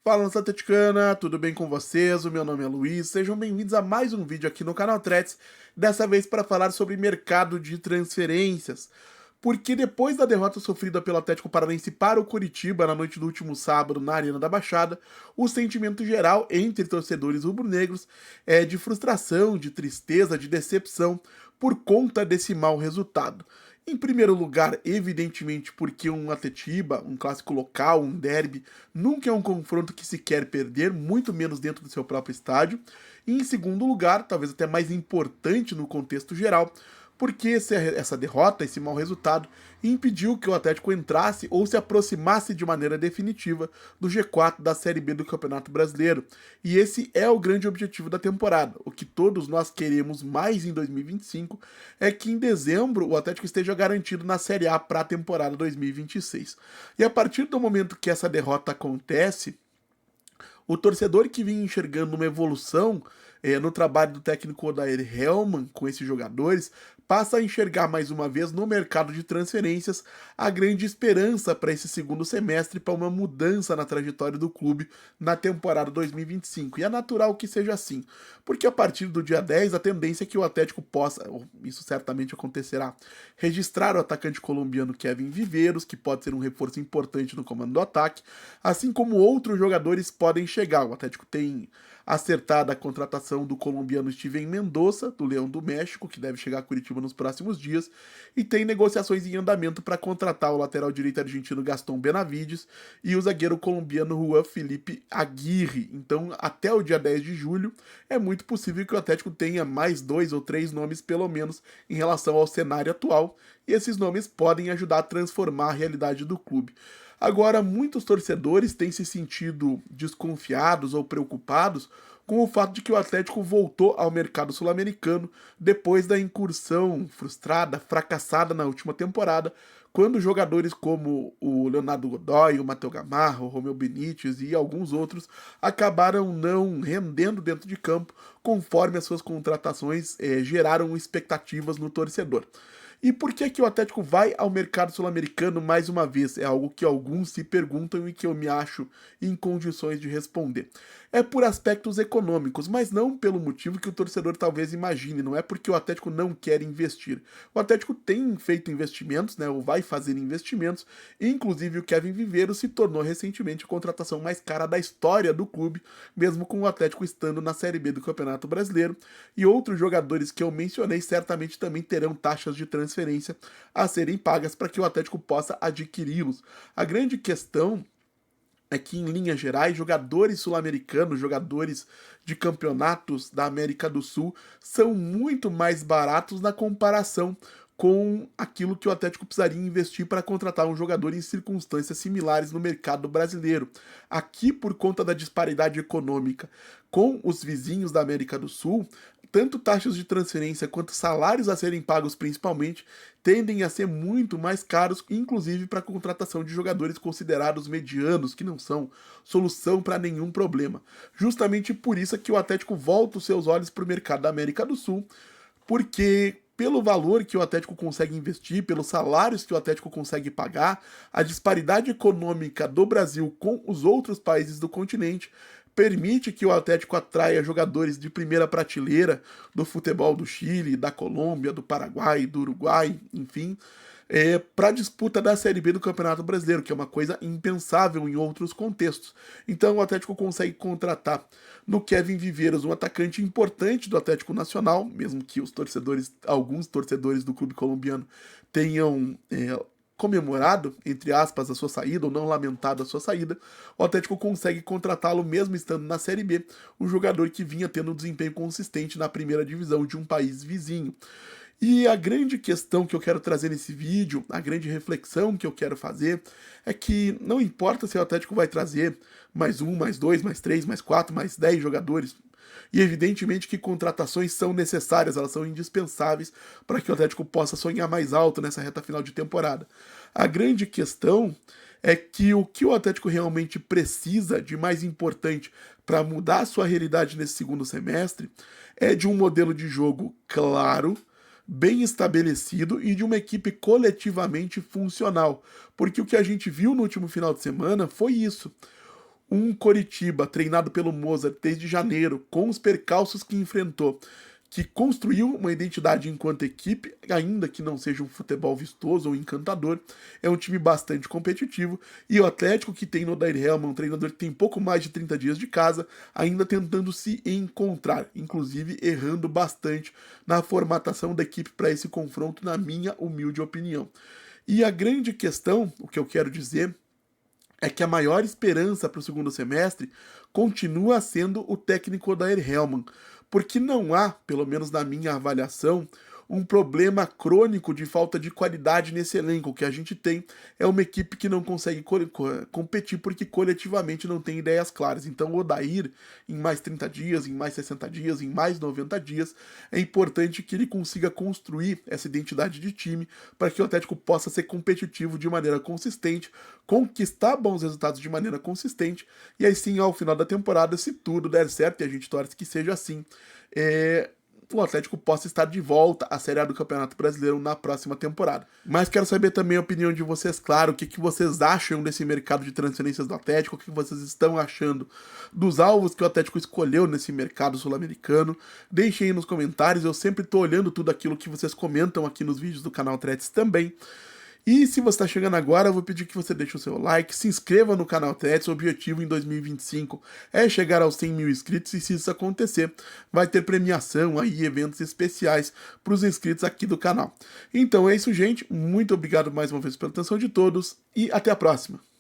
Fala, nossa atleticana, tudo bem com vocês? O meu nome é Luiz, sejam bem-vindos a mais um vídeo aqui no canal Threads, dessa vez para falar sobre mercado de transferências. Porque depois da derrota sofrida pelo Atlético Paranaense para o Coritiba na noite do último sábado na Arena da Baixada, o sentimento geral entre torcedores rubro-negros é de frustração, de tristeza, de decepção por conta desse mau resultado. Em primeiro lugar, evidentemente, porque um Atletiba, um clássico local, um derby, nunca é um confronto que se quer perder, muito menos dentro do seu próprio estádio. E em segundo lugar, talvez até mais importante no contexto geral, porque essa derrota, esse mau resultado, impediu que o Atlético entrasse ou se aproximasse de maneira definitiva do G4 da Série B do Campeonato Brasileiro. E esse é o grande objetivo da temporada. O que todos nós queremos mais em 2025 é que em dezembro o Atlético esteja garantido na Série A para a temporada 2026. E a partir do momento que essa derrota acontece, o torcedor que vinha enxergando uma evolução no trabalho do técnico Odair Hellmann com esses jogadores, passa a enxergar mais uma vez no mercado de transferências a grande esperança para esse segundo semestre, para uma mudança na trajetória do clube na temporada 2025. E é natural que seja assim, porque a partir do dia 10 a tendência é que o Atlético possa, isso certamente acontecerá, registrar o atacante colombiano Kevin Viveiros, que pode ser um reforço importante no comando do ataque, assim como outros jogadores podem chegar. O Atlético tem acertada a contratação do colombiano Steven Mendoza, do Leão do México, que deve chegar a Curitiba nos próximos dias, e tem negociações em andamento para contratar o lateral direito argentino Gaston Benavides e o zagueiro colombiano Juan Felipe Aguirre. Então, até o dia 10 de julho, é muito possível que o Atlético tenha mais 2 ou 3 nomes, pelo menos, em relação ao cenário atual, e esses nomes podem ajudar a transformar a realidade do clube. Agora, muitos torcedores têm se sentido desconfiados ou preocupados com o fato de que o Atlético voltou ao mercado sul-americano depois da incursão frustrada, fracassada na última temporada, quando jogadores como o Leonardo Godoy, o Matheus Gamarra, o Romeu Benítez e alguns outros acabaram não rendendo dentro de campo conforme as suas contratações geraram expectativas no torcedor. E por que que o Atlético vai ao mercado sul-americano mais uma vez? É algo que alguns se perguntam e que eu me acho em condições de responder. É por aspectos econômicos, mas não pelo motivo que o torcedor talvez imagine, não é porque o Atlético não quer investir. O Atlético tem feito investimentos, né, ou vai fazer investimentos, inclusive o Kevin Viveiros se tornou recentemente a contratação mais cara da história do clube, mesmo com o Atlético estando na Série B do Campeonato Brasileiro, e outros jogadores que eu mencionei certamente também terão taxas de transferência a serem pagas para que o Atlético possa adquiri-los. A grande questão é que, em linhas gerais, jogadores sul-americanos, jogadores de campeonatos da América do Sul, são muito mais baratos na comparação com aquilo que o Atlético precisaria investir para contratar um jogador em circunstâncias similares no mercado brasileiro. Aqui, por conta da disparidade econômica com os vizinhos da América do Sul, tanto taxas de transferência quanto salários a serem pagos principalmente tendem a ser muito mais caros, inclusive para a contratação de jogadores considerados medianos, que não são solução para nenhum problema. Justamente por isso é que o Atlético volta os seus olhos para o mercado da América do Sul, porque pelo valor que o Atlético consegue investir, pelos salários que o Atlético consegue pagar, a disparidade econômica do Brasil com os outros países do continente permite que o Atlético atraia jogadores de primeira prateleira do futebol do Chile, da Colômbia, do Paraguai, do Uruguai, enfim, para a disputa da Série B do Campeonato Brasileiro, que é uma coisa impensável em outros contextos. Então o Atlético consegue contratar no Kevin Viveiros um atacante importante do Atlético Nacional, mesmo que os torcedores, alguns torcedores do clube colombiano tenham comemorado, entre aspas, a sua saída, ou não lamentado a sua saída, o Atlético consegue contratá-lo mesmo estando na Série B, um jogador que vinha tendo um desempenho consistente na primeira divisão de um país vizinho. E a grande questão que eu quero trazer nesse vídeo, a grande reflexão que eu quero fazer, é que não importa se o Atlético vai trazer mais um, mais dois, mais três, mais quatro, mais 10 jogadores, e evidentemente que contratações são necessárias, elas são indispensáveis para que o Atlético possa sonhar mais alto nessa reta final de temporada. A grande questão é que o Atlético realmente precisa de mais importante para mudar a sua realidade nesse segundo semestre é de um modelo de jogo claro, bem estabelecido e de uma equipe coletivamente funcional. Porque o que a gente viu no último final de semana foi isso. Um Coritiba treinado pelo Mozart desde janeiro, com os percalços que enfrentou, que construiu uma identidade enquanto equipe, ainda que não seja um futebol vistoso ou encantador, é um time bastante competitivo, e o Atlético, que tem no Odair Hellmann, um treinador que tem pouco mais de 30 dias de casa, ainda tentando se encontrar, inclusive errando bastante na formatação da equipe para esse confronto, na minha humilde opinião. E a grande questão, o que eu quero dizer, é que a maior esperança para o segundo semestre continua sendo o técnico Odair Hellmann, porque não há, pelo menos na minha avaliação, um problema crônico de falta de qualidade nesse elenco. O que a gente tem é uma equipe que não consegue competir porque coletivamente não tem ideias claras. Então o Odair, em mais 30 dias, em mais 60 dias, em mais 90 dias, é importante que ele consiga construir essa identidade de time para que o Atlético possa ser competitivo de maneira consistente, conquistar bons resultados de maneira consistente, e aí sim, ao final da temporada, se tudo der certo, e a gente torce que seja assim, o Atlético possa estar de volta à Série A do Campeonato Brasileiro na próxima temporada. Mas quero saber também a opinião de vocês, claro, o que vocês acham desse mercado de transferências do Atlético, o que vocês estão achando dos alvos que o Atlético escolheu nesse mercado sul-americano. Deixem aí nos comentários, eu sempre estou olhando tudo aquilo que vocês comentam aqui nos vídeos do canal Threads também. E se você está chegando agora, eu vou pedir que você deixe o seu like, se inscreva no canal Threads. O objetivo em 2025 é chegar aos 100 mil inscritos, e se isso acontecer, vai ter premiação aí, eventos especiais para os inscritos aqui do canal. Então é isso, gente. Muito obrigado mais uma vez pela atenção de todos e até a próxima.